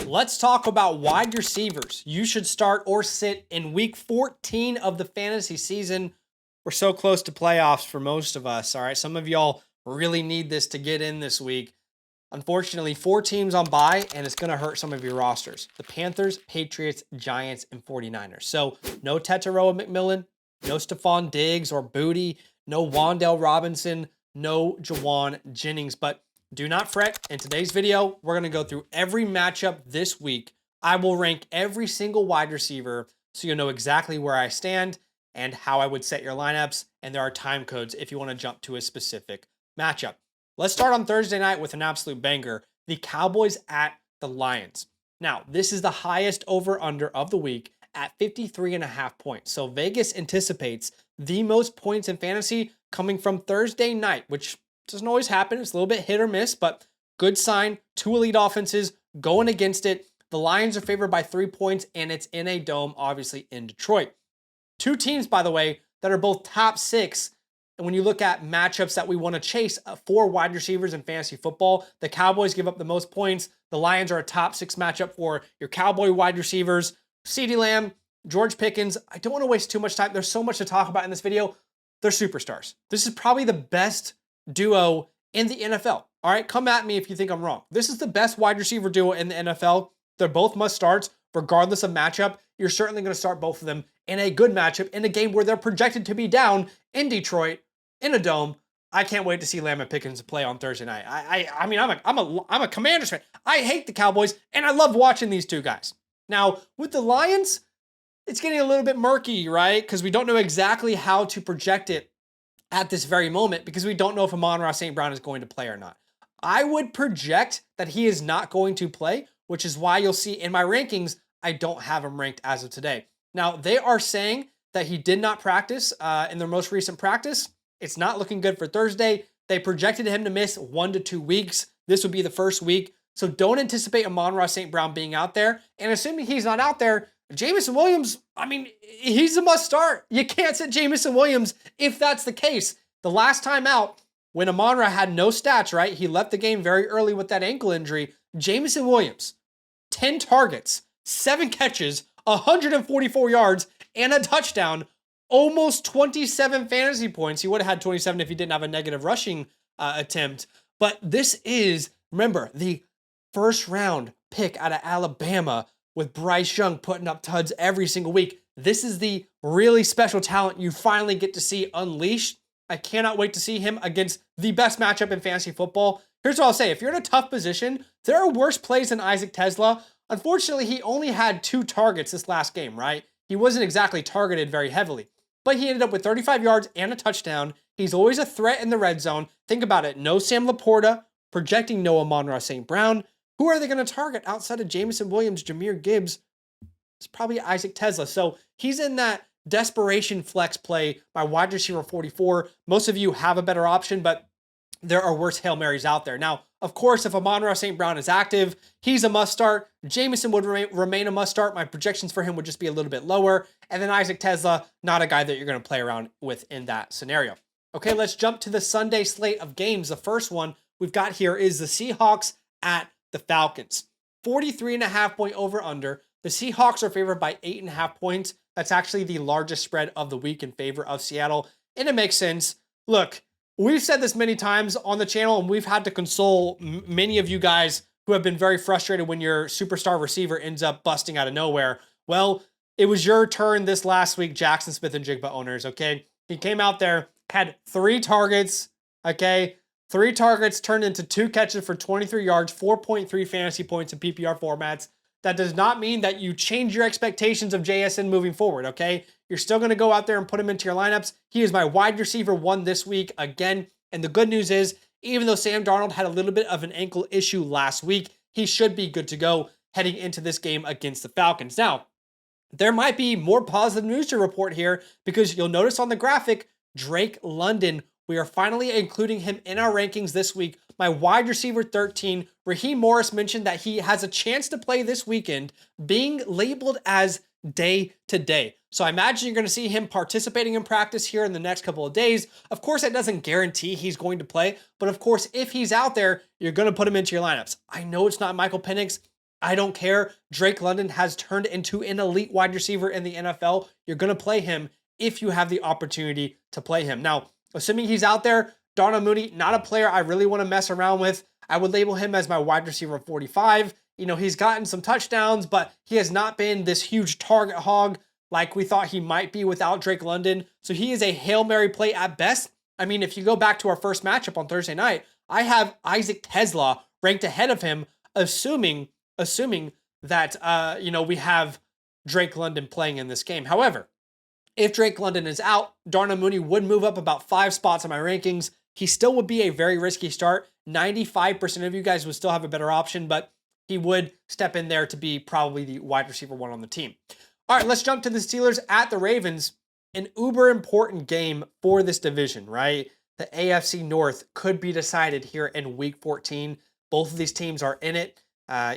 Let's talk about wide receivers you should start or sit in week 14 of the fantasy season. We're so close to playoffs for most of us. All right. Some of y'all really need this to get in this week. Unfortunately, 4 teams on bye, and it's going to hurt some of your rosters. The Panthers, Patriots, Giants, and 49ers. So no Tetaroa McMillan, no Stephon Diggs or Booty, no Wan'Dale Robinson, no Jawan Jennings. But do not fret. In today's video, we're going to go through every matchup this week. I will rank every single wide receiver so you'll know exactly where I stand and how I would set your lineups. And there are time codes if you want to jump to a specific matchup. Let's start on Thursday night with an absolute banger. The Cowboys at the Lions. Now, this is the highest over-under of the week at 53.5 points. So Vegas anticipates the most points in fantasy coming from Thursday night, which doesn't always happen. It's a little bit hit or miss, but good sign. 2 elite offenses going against it. The Lions are favored by 3 points, and it's in a dome, obviously in Detroit. 2 teams, by the way, that are both top 6. And when you look at matchups that we want to chase for wide receivers in fantasy football, the Cowboys give up the most points. The Lions are a top 6 matchup for your Cowboy wide receivers. CeeDee Lamb, George Pickens. I don't want to waste too much time. There's so much to talk about in this video. They're superstars. This is probably the best duo in the NFL. All right, come at me if you think I'm wrong. This is the best wide receiver duo in the NFL. They're both must starts, regardless of matchup. You're certainly going to start both of them in a good matchup in a game where they're projected to be down in Detroit in a dome. I can't wait to see Lamb and Pickens play on Thursday night. I mean, I'm a Commanders fan. I hate the Cowboys, and I love watching these two guys. Now, with the Lions, it's getting a little bit murky, right? Because we don't know exactly how to project it at this very moment because we don't know if Amon-Ra St. Brown is going to play or not. I would project that he is not going to play, which is why you'll see in my rankings, I don't have him ranked as of today. Now, they are saying that he did not practice in their most recent practice. It's not looking good for Thursday. They projected him to miss 1 to 2 weeks. This would be the first week. So don't anticipate Amon-Ra St. Brown being out there. And assuming he's not out there, Jameson Williams, I mean, he's a must start. You can't sit Jameson Williams if that's the case. The last time out, when Amon-Ra had no stats, right? He left the game very early with that ankle injury. Jameson Williams, 10 targets, 7 catches, 144 yards, and a touchdown. Almost 27 fantasy points. He would have had 27 if he didn't have a negative rushing attempt. But this is, remember, the first round pick out of Alabama with Bryce Young putting up tuds every single week. This is the really special talent you finally get to see unleashed. I cannot wait to see him against the best matchup in fantasy football. Here's what I'll say. If you're in a tough position, there are worse plays than Isaac Tesla. Unfortunately, he only had 2 targets this last game, right? He wasn't exactly targeted very heavily. But he ended up with 35 yards and a touchdown. He's always a threat in the red zone. Think about it. No Sam Laporta, projecting no Amon-Ra St. Brown. Who are they going to target outside of Jameson Williams, Jahmyr Gibbs? It's probably Isaac Tesla. So he's in that desperation flex play by wide receiver 44. Most of you have a better option, but there are worse Hail Marys out there. Now, of course, if Amon-Ra St. Brown is active, he's a must start. Jameson would remain a must start. My projections for him would just be a little bit lower. And then Isaac Tesla, not a guy that you're going to play around with in that scenario. Okay, let's jump to the Sunday slate of games. The first one we've got here is the Seahawks at the Falcons. 43.5 point over under. The Seahawks are favored by 8.5 points. That's actually the largest spread of the week in favor of Seattle. And it makes sense. Look, we've said this many times on the channel, and we've had to console many of you guys who have been very frustrated when your superstar receiver ends up busting out of nowhere. Well, it was your turn this last week, Jackson Smith-Njigba owners, okay? He came out there, had 3 targets, okay? 3 targets turned into 2 catches for 23 yards, 4.3 fantasy points in PPR formats. That does not mean that you change your expectations of JSN moving forward, okay? You're still going to go out there and put him into your lineups. He is my wide receiver 1 this week again. And the good news is, even though Sam Darnold had a little bit of an ankle issue last week, he should be good to go heading into this game against the Falcons. Now, there might be more positive news to report here because you'll notice on the graphic, Drake London, we are finally including him in our rankings this week. My wide receiver 13, Raheem Morris mentioned that he has a chance to play this weekend, being labeled as day to day. So I imagine you're going to see him participating in practice here in the next couple of days. Of course, that doesn't guarantee he's going to play, but of course, if he's out there, you're going to put him into your lineups. I know it's not Michael Penix. I don't care. Drake London has turned into an elite wide receiver in the NFL. You're going to play him if you have the opportunity to play him. Now, assuming he's out there, Darnell Mooney, not a player I really want to mess around with. I would label him as my wide receiver 45. He's gotten some touchdowns, but he has not been this huge target hog like we thought he might be without Drake London. So he is a Hail Mary play at best. I mean, if you go back to our first matchup on Thursday night, I have Isaac Tesla ranked ahead of him, assuming that, we have Drake London playing in this game. However, if Drake London is out, Darnell Mooney would move up about 5 spots in my rankings. He still would be a very risky start. 95% of you guys would still have a better option, but he would step in there to be probably the wide receiver 1 on the team. All right, let's jump to the Steelers at the Ravens. An uber important game for this division, right? The AFC North could be decided here in week 14. Both of these teams are in it.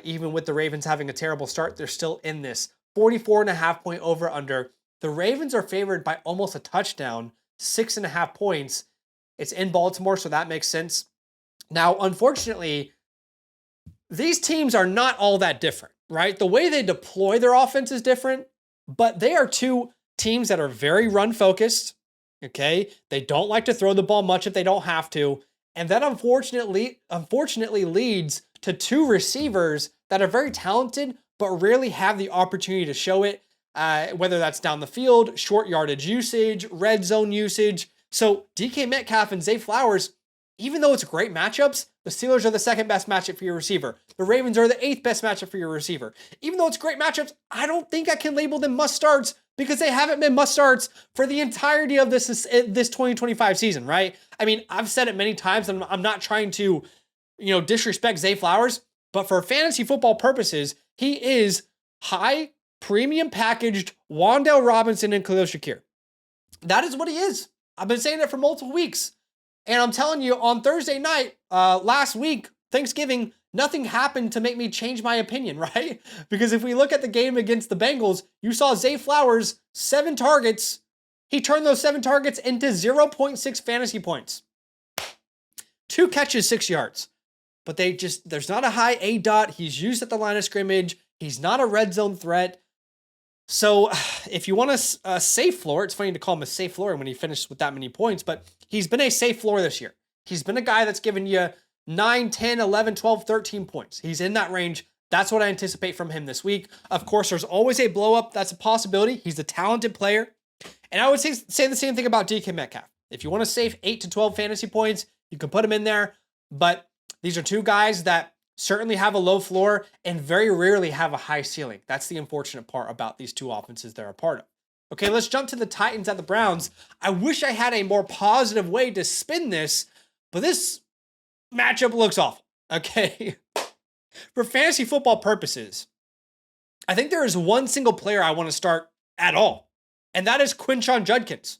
Even with the Ravens having a terrible start, they're still in this. 44.5 point over under. The Ravens are favored by almost a touchdown, 6.5 points. It's in Baltimore, so that makes sense. Now, unfortunately, these teams are not all that different, right? The way they deploy their offense is different, but they are two teams that are very run-focused, okay? They don't like to throw the ball much if they don't have to, and that unfortunately leads to 2 receivers that are very talented, but rarely have the opportunity to show it, whether that's down the field, short yardage usage, red zone usage. So DK Metcalf and Zay Flowers, even though it's great matchups, the Steelers are the 2nd best matchup for your receiver. The Ravens are the 8th best matchup for your receiver. Even though it's great matchups, I don't think I can label them must starts because they haven't been must starts for the entirety of this 2025 season, right? I mean, I've said it many times, and I'm not trying to, disrespect Zay Flowers, but for fantasy football purposes, he is high premium packaged Wan'Dale Robinson and Khalil Shakir. That is what he is. I've been saying it for multiple weeks. And I'm telling you, on Thursday night, last week, Thanksgiving, nothing happened to make me change my opinion, right? Because if we look at the game against the Bengals, you saw Zay Flowers, 7 targets. He turned those 7 targets into 0.6 fantasy points. 2 catches, 6 yards. But there's not a high A dot. He's used at the line of scrimmage. He's not a red zone threat. So if you want a safe floor, it's funny to call him a safe floor when he finished with that many points, but he's been a safe floor this year. He's been a guy that's given you 9, 10, 11, 12, 13 points. He's in that range. That's what I anticipate from him this week. Of course, there's always a blow up. That's a possibility. He's a talented player. And I would say the same thing about DK Metcalf. If you want to save 8 to 12 fantasy points, you can put him in there. But these are 2 guys that certainly have a low floor and very rarely have a high ceiling. That's the unfortunate part about these 2 offenses they're a part of. Okay, let's jump to the Titans at the Browns. I wish I had a more positive way to spin this, but this matchup looks awful. Okay. For fantasy football purposes, I think there is one single player I want to start at all, and that is Quinshon Judkins.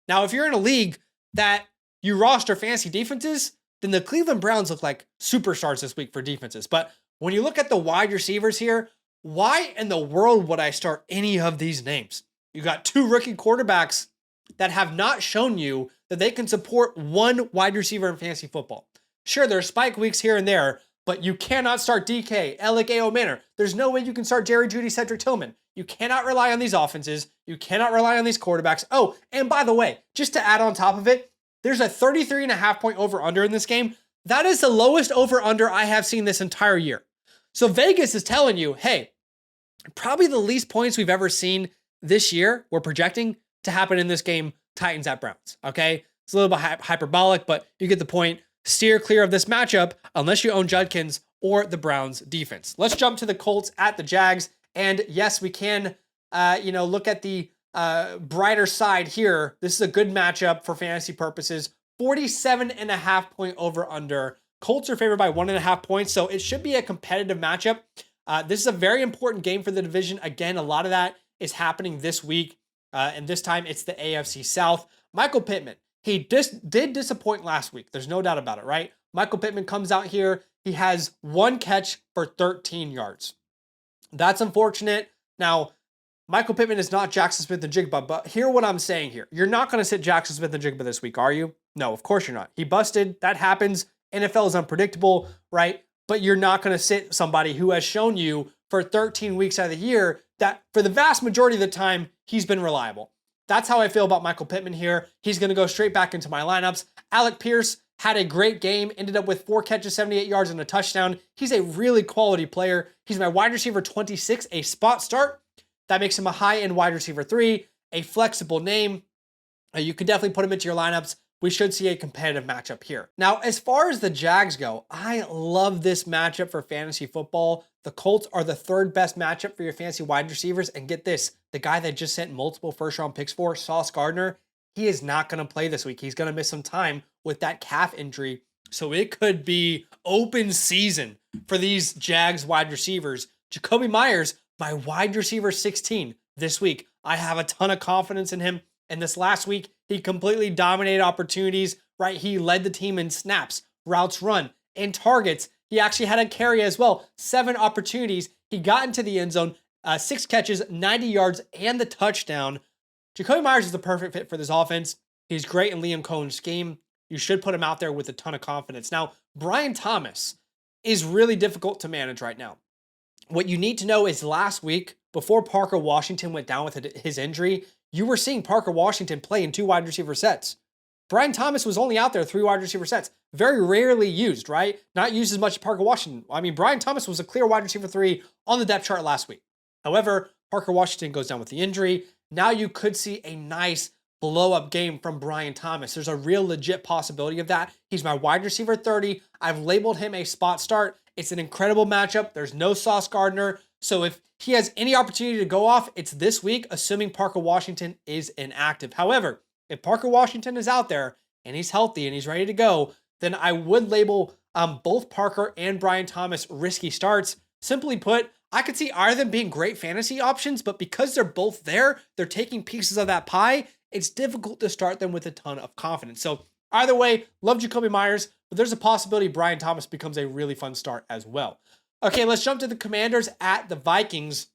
Now, if you're in a league that you roster fantasy defenses, then the Cleveland Browns look like superstars this week for defenses. But when you look at the wide receivers here, why in the world would I start any of these names? You got 2 rookie quarterbacks that have not shown you that they can support 1 wide receiver in fantasy football. Sure, there are spike weeks here and there, but you cannot start DK, Alec A. Manor. There's no way you can start Jerry Jeudy, Cedric Tillman. You cannot rely on these offenses. You cannot rely on these quarterbacks. Oh, and by the way, just to add on top of it, there's a 33.5 point over-under in this game. That is the lowest over-under I have seen this entire year. So Vegas is telling you, hey, probably the least points we've ever seen this year, we're projecting to happen in this game, Titans at Browns, okay? It's a little bit hyperbolic, but you get the point. Steer clear of this matchup unless you own Judkins or the Browns defense. Let's jump to the Colts at the Jags. And yes, we can, look at the brighter side here. This is a good matchup for fantasy purposes. 47.5 point over under. Colts are favored by 1.5 points, so it should be a competitive matchup. This is a very important game for the division. Again, a lot of that is happening this week, and this time it's the AFC South. Michael Pittman, he did disappoint last week. There's no doubt about it, right? Michael Pittman comes out here. He has 1 catch for 13 yards. That's unfortunate. Now, Michael Pittman is not Jackson Smith-Njigba, but hear what I'm saying here. You're not going to sit Jackson Smith-Njigba this week, are you? No, of course you're not. He busted. That happens. NFL is unpredictable, right? but you're not going to sit somebody who has shown you for 13 weeks out of the year that for the vast majority of the time, he's been reliable. That's how I feel about Michael Pittman here. He's going to go straight back into my lineups. Alec Pierce had a great game, ended up with 4 catches, 78 yards, and a touchdown. He's a really quality player. He's my wide receiver 26, a spot start. That makes him a high-end wide receiver 3, a flexible name. You could definitely put him into your lineups. We should see a competitive matchup here. Now, as far as the Jags go, I love this matchup for fantasy football. The Colts are the 3rd best matchup for your fantasy wide receivers. And get this, the guy that just sent multiple first-round picks for, Sauce Gardner, he is not going to play this week. He's going to miss some time with that calf injury. So it could be open season for these Jags wide receivers. Jacoby Myers, my wide receiver 16 this week. I have a ton of confidence in him. And this last week, he completely dominated opportunities, right? He led the team in snaps, routes run, and targets. He actually had a carry as well. 7 opportunities. He got into the end zone, 6 catches, 90 yards, and the touchdown. Jacoby Myers is the perfect fit for this offense. He's great in Liam Cohen's scheme. You should put him out there with a ton of confidence. Now, Brian Thomas is really difficult to manage right now. What you need to know is last week, before Parker Washington went down with his injury, you were seeing Parker Washington play in 2 wide receiver sets. Brian Thomas was only out there 3 wide receiver sets. Very rarely used, right? Not used as much as Parker Washington. I mean, Brian Thomas was a clear wide receiver 3 on the depth chart last week. However, Parker Washington goes down with the injury. Now you could see a nice blow-up game from Brian Thomas. There's a real legit possibility of that. He's my wide receiver 30. I've labeled him a spot start. It's an incredible matchup. There's no Sauce Gardner. So if he has any opportunity to go off, it's this week, assuming Parker Washington is inactive. However, if Parker Washington is out there and he's healthy and he's ready to go, then I would label both Parker and Brian Thomas risky starts. Simply put, I could see either of them being great fantasy options, but because they're both there, they're taking pieces of that pie, it's difficult to start them with a ton of confidence. So either way, love Jacoby Myers, but there's a possibility Brian Thomas becomes a really fun start as well. Okay, let's jump to the Commanders at the Vikings.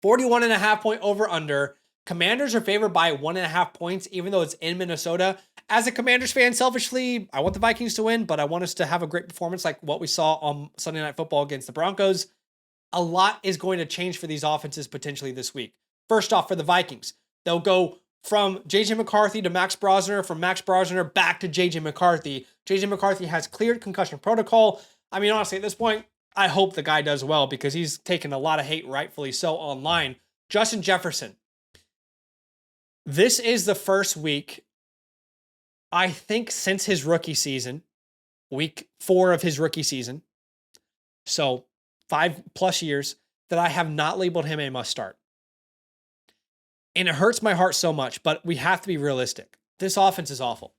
41.5 point over under. Commanders are favored by 1.5 points, even though it's in Minnesota. As a Commanders fan, selfishly, I want the Vikings to win, but I want us to have a great performance like what we saw on Sunday Night Football against the Broncos. A lot is going to change for these offenses potentially this week. First off, for the Vikings, they'll go from J.J. McCarthy to Max Brosner, from Max Brosner back to J.J. McCarthy. J.J. McCarthy has cleared concussion protocol. I mean, honestly, at this point, I hope the guy does well because he's taken a lot of hate, rightfully so, online. Justin Jefferson. This is the first week, I think, since his rookie season, week 4 of his rookie season, so 5+ years, that I have not labeled him a must start. And it hurts my heart so much, but we have to be realistic. This offense is awful,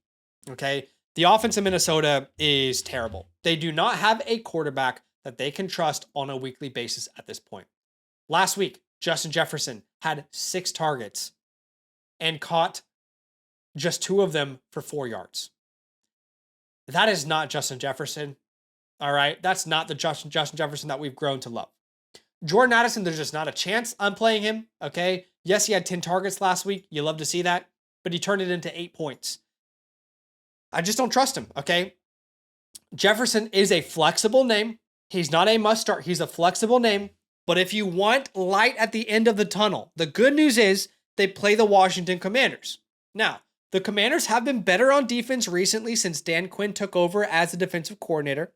okay? The offense in Minnesota is terrible. They do not have a quarterback that they can trust on a weekly basis at this point. Last week, Justin Jefferson had 6 targets and caught just 2 of them for 4 yards. That is not Justin Jefferson, all right? That's not the Justin Jefferson that we've grown to love. Jordan Addison, there's just not a chance I'm playing him, okay? Yes, he had 10 targets last week. You love to see that, but he turned it into 8 points. I just don't trust him, okay? Jefferson is a flexible name. He's not a must start. He's a flexible name. But if you want light at the end of the tunnel, the good news is they play the Washington Commanders. Now, the Commanders have been better on defense recently since Dan Quinn took over as the defensive coordinator.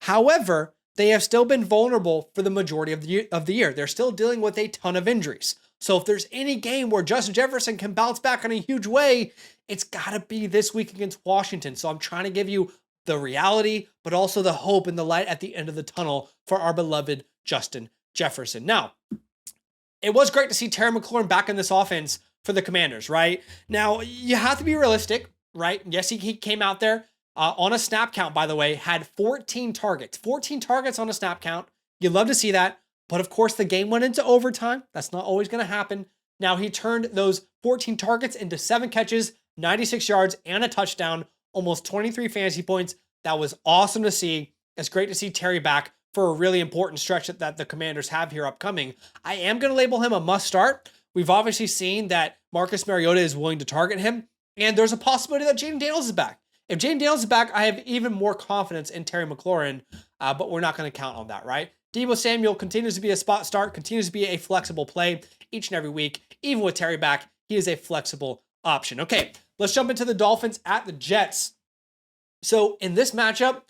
However, they have still been vulnerable for the majority of the year. They're still dealing with a ton of injuries. So if there's any game where Justin Jefferson can bounce back in a huge way, it's got to be this week against Washington. So I'm trying to give you the reality, but also the hope and the light at the end of the tunnel for our beloved Justin Jefferson. Now, it was great to see Terry McLaurin back in this offense for the Commanders, right? Now, you have to be realistic, right? Yes, he came out there on a snap count, by the way, had 14 targets. 14 targets on a snap count. You'd love to see that. But of course, the game went into overtime. That's not always going to happen. Now, he turned those 14 targets into 7 catches, 96 yards, and a touchdown, almost 23 fantasy points. That was awesome to see. It's great to see Terry back for a really important stretch that the Commanders have here upcoming. I am going to label him a must start. We've obviously seen that Marcus Mariota is willing to target him, and there's a possibility that Jaden Daniels is back. If Jaden Daniels is back, I have even more confidence in Terry McLaurin. but we're not going to count on that, right? Deebo Samuel continues to be a spot start, continues to be a flexible play each and every week. Even with Terry back, he is a flexible option. Okay, let's jump into the Dolphins at the Jets. So in this matchup,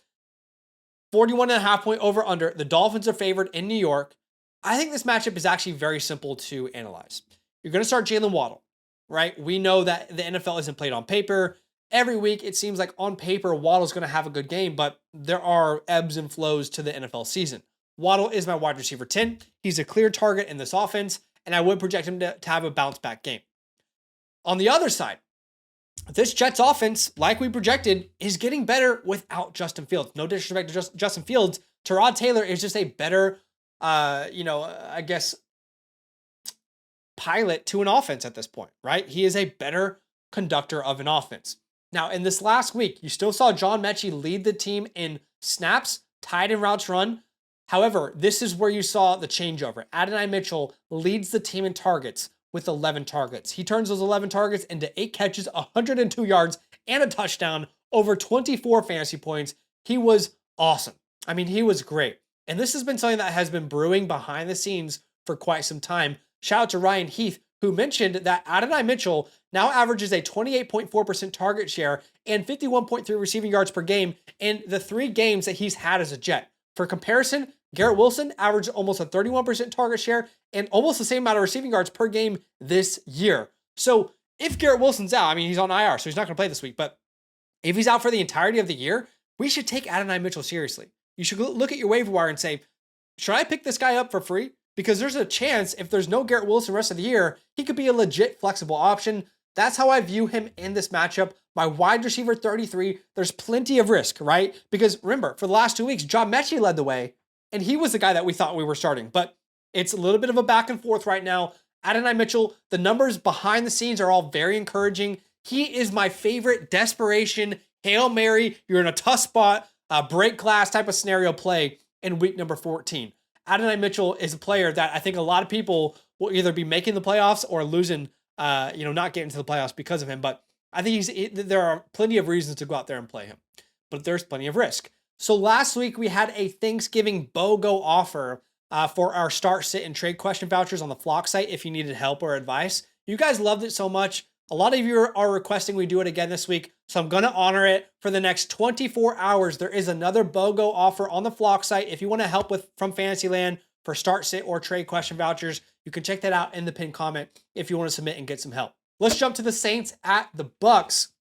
41.5 point over under, the Dolphins are favored in New York. I think this matchup is actually very simple to analyze. You're going to start Jalen Waddle, right? We know that the NFL isn't played on paper. Every week, it seems like on paper, Waddle's going to have a good game, but there are ebbs and flows to the NFL season. Waddle is my wide receiver 10. He's a clear target in this offense, and I would project him to have a bounce back game. On the other side, this Jets offense, like we projected, is getting better without Justin Fields. No disrespect to Justin Fields. Tyrod Taylor is just a better, I guess, pilot to an offense at this point, right? He is a better conductor of an offense. Now, in this last week, you still saw John Mechie lead the team in snaps, tied in routes run. However, this is where you saw the changeover. Adonai Mitchell leads the team in targets with 11 targets. He turns those 11 targets into 8 catches, 102 yards, and a touchdown, over 24 fantasy points. He was awesome. I mean, he was great. And this has been something that has been brewing behind the scenes for quite some time. Shout out to Ryan Heath, who mentioned that Adonai Mitchell now averages a 28.4% target share and 51.3 receiving yards per game in the 3 games that he's had as a Jet. For comparison, Garrett Wilson averaged almost a 31% target share and almost the same amount of receiving yards per game this year. So if Garrett Wilson's out, I mean, he's on IR, so he's not going to play this week, but if he's out for the entirety of the year, we should take Adonai Mitchell seriously. You should look at your waiver wire and say, should I pick this guy up for free? Because there's a chance if there's no Garrett Wilson the rest of the year, he could be a legit flexible option. That's how I view him in this matchup. My wide receiver 33, there's plenty of risk, right? Because remember, for the last 2 weeks, John Mechie led the way, and he was the guy that we thought we were starting. But it's a little bit of a back and forth right now. Adonai Mitchell, the numbers behind the scenes are all very encouraging. He is my favorite desperation, Hail Mary, you're in a tough spot, break glass type of scenario play in week number 14. Adonai Mitchell is a player that I think a lot of people will either be making the playoffs or losing, not getting to the playoffs because of him. But I think there are plenty of reasons to go out there and play him, but there's plenty of risk. So last week we had a Thanksgiving BOGO offer for our start, sit, and trade question vouchers on the Flock site if you needed help or advice. You guys loved it so much. A lot of you are requesting we do it again this week, so I'm going to honor it. For the next 24 hours, there is another BOGO offer on the Flock site. If you want to help from Fantasyland for start, sit, or trade question vouchers, you can check that out in the pinned comment if you want to submit and get some help. Let's jump to the Saints at the Bucks.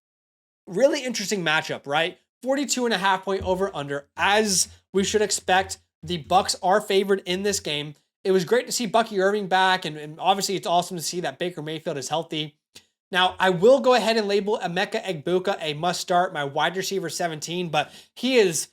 Really interesting matchup, right? 42.5 point over under, as we should expect. The Bucks are favored in this game. It was great to see Bucky Irving back, and obviously it's awesome to see that Baker Mayfield is healthy. Now, I will go ahead and label Emeka Egbuka a must start, my wide receiver 17, but he's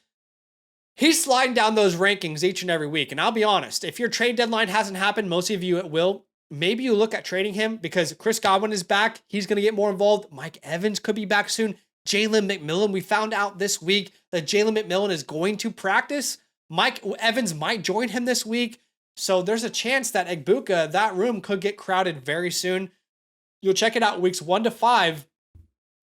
sliding down those rankings each and every week. And I'll be honest, if your trade deadline hasn't happened, most of you it will. Maybe you look at trading him because Chris Godwin is back. He's going to get more involved. Mike Evans could be back soon. Jalen McMillan, we found out this week that Jalen McMillan is going to practice. Mike Evans might join him this week. So there's a chance that Egbuka, that room could get crowded very soon. You'll check it out weeks 1 to 5.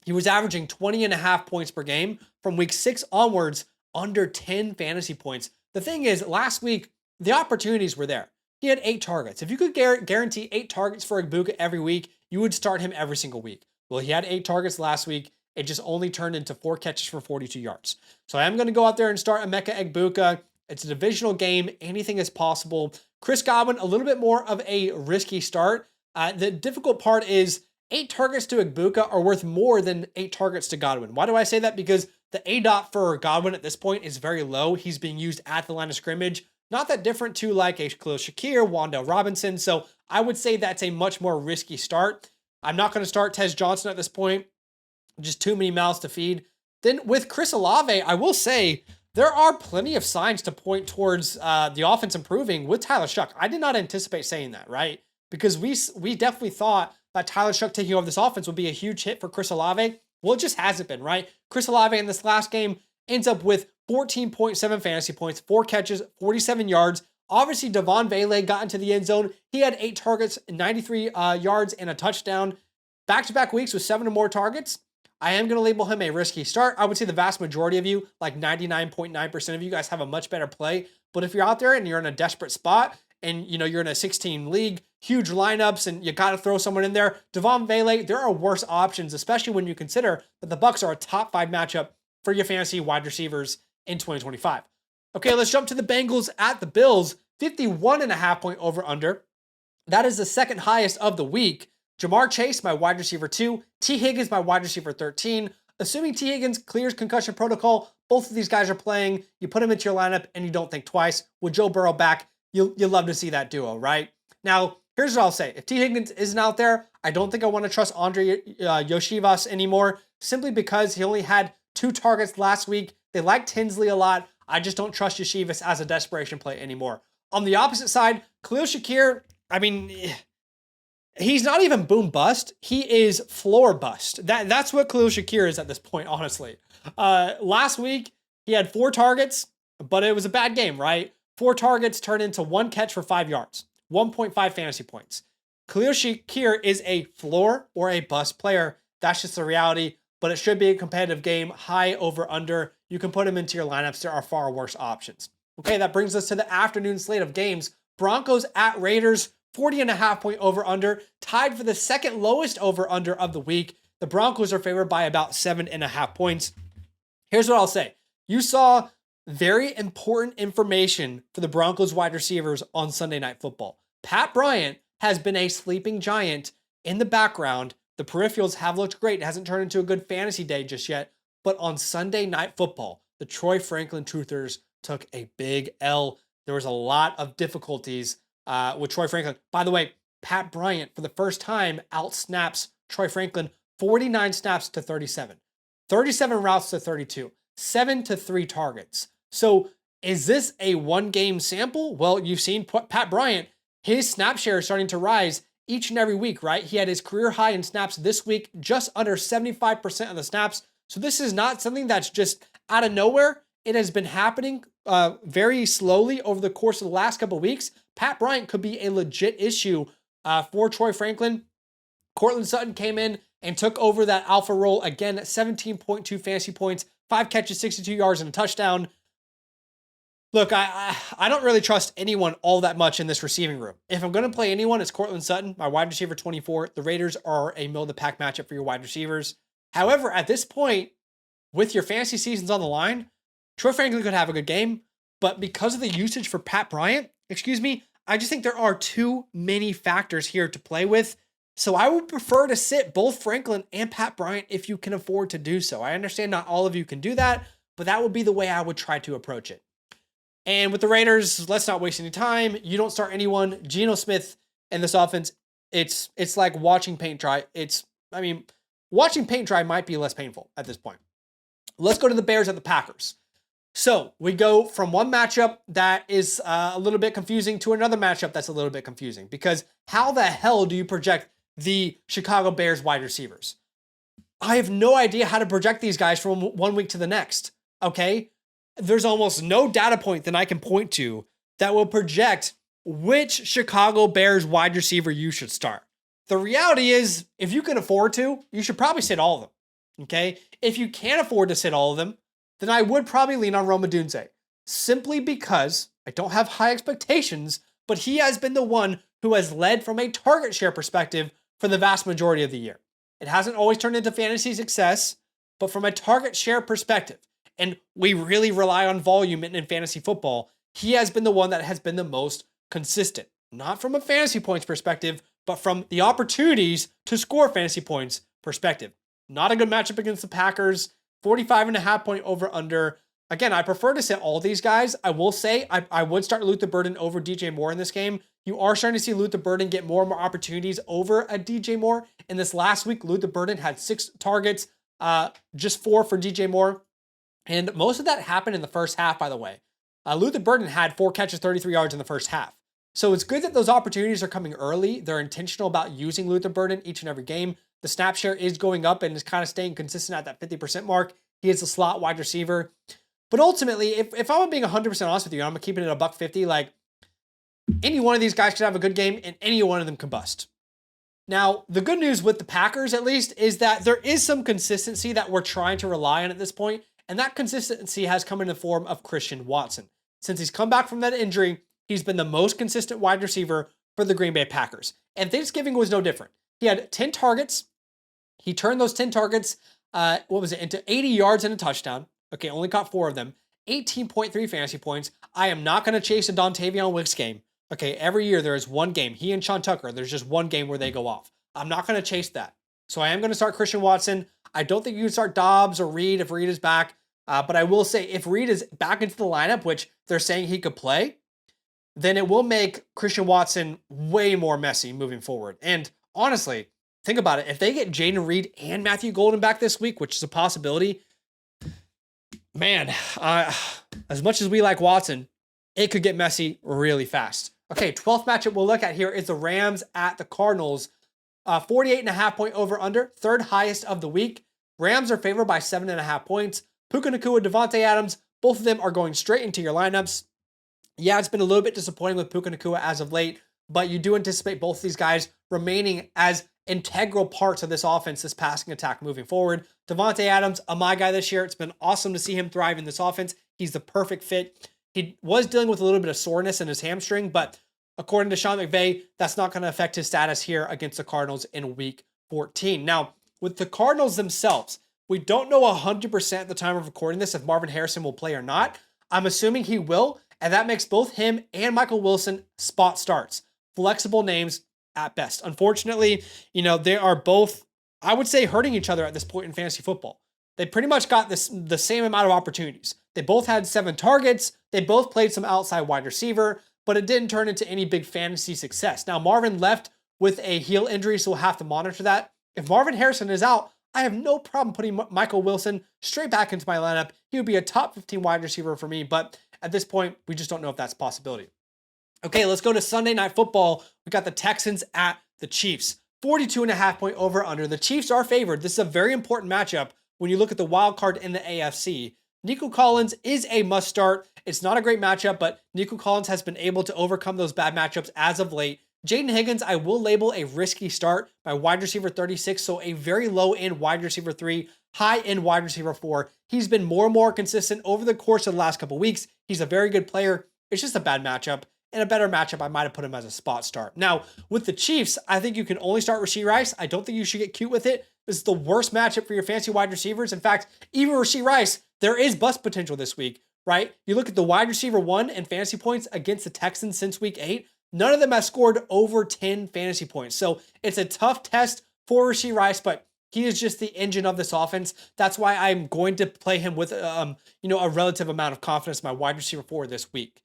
He was averaging 20.5 points per game. From week 6 onwards, under 10 fantasy points. The thing is, last week, the opportunities were there. He had 8 targets. If you could guarantee 8 targets for Egbuka every week, you would start him every single week. Well, he had 8 targets last week. It just only turned into 4 catches for 42 yards. So I am going to go out there and start Emeka Egbuka. It's a divisional game. Anything is possible. Chris Godwin, a little bit more of a risky start. The difficult part is 8 targets to Egbuka are worth more than 8 targets to Godwin. Why do I say that? Because the ADOT for Godwin at this point is very low. He's being used at the line of scrimmage. Not that different to like a Khalil Shakir, Wan'Dale Robinson. So I would say that's a much more risky start. I'm not going to start Tez Johnson at this point. Just too many mouths to feed. Then with Chris Olave, I will say there are plenty of signs to point towards the offense improving with Tyler Shuck. I did not anticipate saying that, right? Because we definitely thought that Tyler Shuck taking over this offense would be a huge hit for Chris Olave. Well, it just hasn't been, right? Chris Olave in this last game ends up with 14.7 fantasy points, 4 catches, 47 yards. Obviously, Devon Vele got into the end zone. He had 8 targets, 93 yards, and a touchdown. Back-to-back weeks with 7 or more targets. I am going to label him a risky start. I would say the vast majority of you, like 99.9% of you guys, have a much better play. But if you're out there and you're in a desperate spot and you're in a 16 league, huge lineups, and you got to throw someone in there, Devon Vele, there are worse options, especially when you consider that the Bucs are a top 5 matchup for your fantasy wide receivers in 2025. Okay, let's jump to the Bengals at the Bills. 51.5 point over under. That is the second highest of the week. Jamar Chase, my wide receiver 2. T. Higgins, my wide receiver 13. Assuming T. Higgins clears concussion protocol, both of these guys are playing. You put them into your lineup and you don't think twice. With Joe Burrow back, you'll love to see that duo, right? Now, here's what I'll say. If T. Higgins isn't out there, I don't think I want to trust Andre Yoshivas anymore, simply because he only had 2 targets last week. They like Tinsley a lot. I just don't trust Yoshivas as a desperation play anymore. On the opposite side, Khalil Shakir, I mean, he's not even boom bust. He is floor bust. That's what Khalil Shakir is at this point, honestly. Last week, he had 4 targets, but it was a bad game, right? 4 targets turned into 1 catch for 5 yards, 1.5 fantasy points. Khalil Shakir is a floor or a bust player. That's just the reality, but it should be a competitive game. High over under. You can put him into your lineups. There are far worse options. Okay, that brings us to the afternoon slate of games. Broncos at Raiders, 40.5 point over under, tied for the second lowest over under of the week. The Broncos are favored by about 7.5 points. Here's what I'll say. You saw very important information for the Broncos wide receivers on Sunday Night Football. Pat Bryant has been a sleeping giant in the background. The peripherals have looked great. It hasn't turned into a good fantasy day just yet. But on Sunday Night Football, the Troy Franklin Truthers took a big L. There was a lot of difficulties with Troy Franklin. By the way, Pat Bryant, for the first time, outsnaps Troy Franklin 49 snaps to 37. 37 routes to 32. 7 to 3 targets. So is this a 1-game sample? Well, you've seen Pat Bryant, his snap share is starting to rise each and every week, right? He had his career high in snaps this week, just under 75% of the snaps. So this is not something that's just out of nowhere. It has been happening very slowly over the course of the last couple of weeks. Pat Bryant could be a legit issue for Troy Franklin. Cortland Sutton came in and took over that alpha role again, 17.2 fantasy points, 5 catches, 62 yards, and a touchdown. Look, I don't really trust anyone all that much in this receiving room. If I'm going to play anyone, it's Cortland Sutton, my wide receiver 24. The Raiders are a middle-of-the-pack matchup for your wide receivers. However, at this point, with your fantasy seasons on the line, Troy Franklin could have a good game, but because of the usage for Pat Bryant, I just think there are too many factors here to play with. So I would prefer to sit both Franklin and Pat Bryant if you can afford to do so. I understand not all of you can do that, but that would be the way I would try to approach it. And with the Raiders, let's not waste any time. You don't start anyone. Geno Smith in this offense, it's like watching paint dry. Watching paint dry might be less painful at this point. Let's go to the Bears at the Packers. So we go from one matchup that is a little bit confusing to another matchup that's a little bit confusing, because how the hell do you project the Chicago Bears wide receivers? I have no idea how to project these guys from 1 week to the next, okay? There's almost no data point that I can point to that will project which Chicago Bears wide receiver you should start. The reality is, if you can afford to, you should probably sit all of them, okay? If you can't afford to sit all of them, then I would probably lean on Rome Odunze, simply because I don't have high expectations, but he has been the one who has led from a target share perspective for the vast majority of the year. It hasn't always turned into fantasy success, but from a target share perspective, and we really rely on volume in fantasy football, he has been the one that has been the most consistent, not from a fantasy points perspective, but from the opportunities to score fantasy points perspective. Not a good matchup against the Packers. 45.5 point over under. Again, I prefer to sit all these guys. I will say I would start Luther Burden over DJ Moore in this game. You are starting to see Luther Burden get more and more opportunities over a DJ Moore. In this last week, Luther Burden had 6 targets, just 4 for DJ Moore. And most of that happened in the first half, by the way. Luther Burden had 4 catches, 33 yards in the first half. So it's good that those opportunities are coming early. They're intentional about using Luther Burden each and every game. The snap share is going up and is kind of staying consistent at that 50% mark. He is a slot wide receiver. But ultimately, if I'm being 100% honest with you, I'm going to keep it at $150, like any one of these guys could have a good game and any one of them could bust. Now, the good news with the Packers, at least, is that there is some consistency that we're trying to rely on at this point, and that consistency has come in the form of Christian Watson. Since he's come back from that injury, he's been the most consistent wide receiver for the Green Bay Packers. And Thanksgiving was no different. He had 10 targets. He turned those 10 targets, into 80 yards and a touchdown. Okay, only caught 4 of them. 18.3 fantasy points. I am not going to chase a Dontavion Wicks game. Okay, every year there is one game. He and Sean Tucker, there's just one game where they go off. I'm not going to chase that. So I am going to start Christian Watson. I don't think you can start Dobbs or Reed if Reed is back. But I will say if Reed is back into the lineup, which they're saying he could play, then it will make Christian Watson way more messy moving forward. And honestly, think about it. If they get Jaden Reed and Matthew Golden back this week, which is a possibility, man, as much as we like Watson, it could get messy really fast. Okay, 12th matchup we'll look at here is the Rams at the Cardinals. 48.5 point over under, third highest of the week. Rams are favored by 7.5 points. Puka Nacua, Devontae Adams, both of them are going straight into your lineups. Yeah, it's been a little bit disappointing with Puka Nacua as of late, but you do anticipate both of these guys remaining as integral parts of this offense, this passing attack moving forward. Devontae Adams, my guy this year. It's been awesome to see him thrive in this offense. He's the perfect fit. He was dealing with a little bit of soreness in his hamstring, but according to Sean McVay, that's not going to affect his status here against the Cardinals in week 14. Now, with the Cardinals themselves, we don't know 100% at the time of recording this if Marvin Harrison will play or not. I'm assuming he will, and that makes both him and Michael Wilson spot starts. Flexible names at best. Unfortunately, they are both, I would say, hurting each other at this point in fantasy football. They pretty much got the same amount of opportunities. They both had 7 targets. They both played some outside wide receiver, but it didn't turn into any big fantasy success. Now, Marvin left with a heel injury, so we'll have to monitor that. If Marvin Harrison is out, I have no problem putting Michael Wilson straight back into my lineup. He would be a top 15 wide receiver for me, but at this point, we just don't know if that's a possibility. Okay, let's go to Sunday Night Football. We got the Texans at the Chiefs. 42.5 point over under. The Chiefs are favored. This is a very important matchup when you look at the wild card in the AFC. Nico Collins is a must start. It's not a great matchup, but Nico Collins has been able to overcome those bad matchups as of late. Jaden Higgins, I will label a risky start by wide receiver 36, so a very low-end wide receiver 3, high-end wide receiver 4. He's been more and more consistent over the course of the last couple weeks. He's a very good player. It's just a bad matchup. In a better matchup, I might have put him as a spot start. Now, with the Chiefs, I think you can only start Rashee Rice. I don't think you should get cute with it. This is the worst matchup for your fancy wide receivers. In fact, even Rashee Rice, there is bust potential this week, right? You look at the wide receiver 1 and fantasy points against the Texans since week 8. None of them have scored over 10 fantasy points. So it's a tough test for Rashee Rice, but he is just the engine of this offense. That's why I'm going to play him with a relative amount of confidence in my wide receiver 4 this week.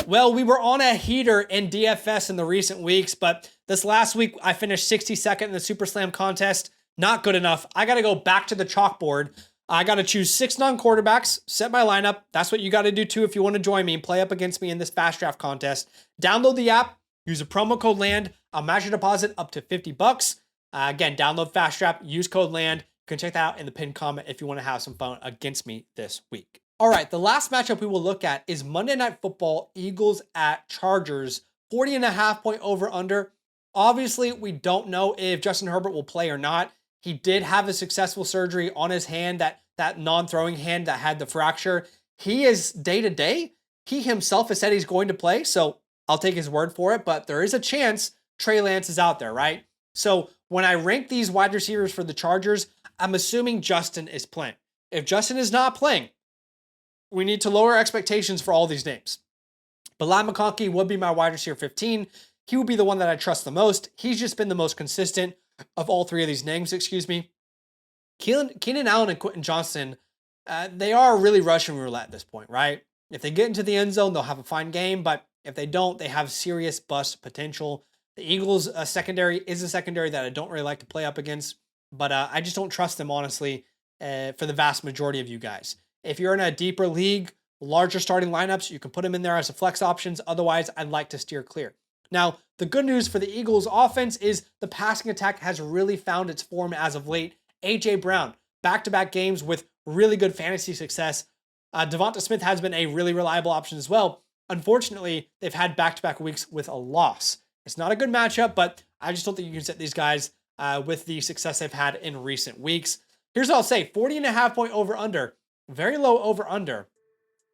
Well, we were on a heater in DFS in the recent weeks, but this last week I finished 62nd in the Super Slam contest. Not good enough. I got to go back to the chalkboard. I got to choose 6 non-quarterbacks, set my lineup. That's what you got to do too if you want to join me and play up against me in this FastDraft contest. Download the app, use a promo code LAND. I'll match your deposit up to $50. Again, download FastDraft, use code LAND. You can check that out in the pinned comment if you want to have some fun against me this week. All right, the last matchup we will look at is Monday Night Football, Eagles at Chargers, 40.5 point over under. Obviously, we don't know if Justin Herbert will play or not. He did have a successful surgery on his hand, that non-throwing hand that had the fracture. He is day-to-day. He himself has said he's going to play, so I'll take his word for it, but there is a chance Trey Lance is out there, right? So when I rank these wide receivers for the Chargers, I'm assuming Justin is playing. If Justin is not playing, we need to lower expectations for all these names. Bilal McConkey would be my wide receiver 15. He would be the one that I trust the most. He's just been the most consistent of all 3 of these names, Keenan Allen and Quentin Johnston, they are really rushing roulette at this point, right? If they get into the end zone, they'll have a fine game, but if they don't, they have serious bust potential. The Eagles' secondary is a secondary that I don't really like to play up against, but I just don't trust them, honestly, for the vast majority of you guys. If you're in a deeper league, larger starting lineups, you can put them in there as a flex options. Otherwise, I'd like to steer clear. Now, the good news for the Eagles offense is the passing attack has really found its form as of late. A.J. Brown, back-to-back games with really good fantasy success. Devonta Smith has been a really reliable option as well. Unfortunately, they've had back-to-back weeks with a loss. It's not a good matchup, but I just don't think you can sit these guys with the success they've had in recent weeks. Here's what I'll say, 40.5 point over under, very low over under.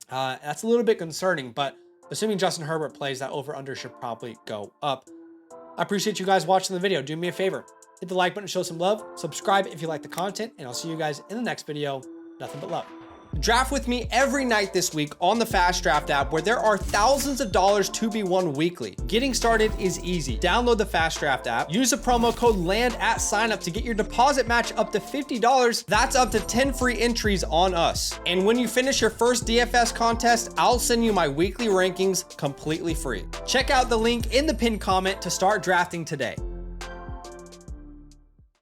That's a little bit concerning, but assuming Justin Herbert plays, that over under should probably go up. I appreciate you guys watching the video. Do me a favor, hit the like button, show some love, subscribe if you like the content, and I'll see you guys in the next video. Nothing but love. Draft with me every night this week on the FastDraft app, where there are thousands of dollars to be won weekly. Getting started is easy. Download the FastDraft app, use the promo code LAND at signup to get your deposit match up to $50. That's up to 10 free entries on us. And when you finish your first DFS contest, I'll send you my weekly rankings completely free. Check out the link in the pinned comment to start drafting today.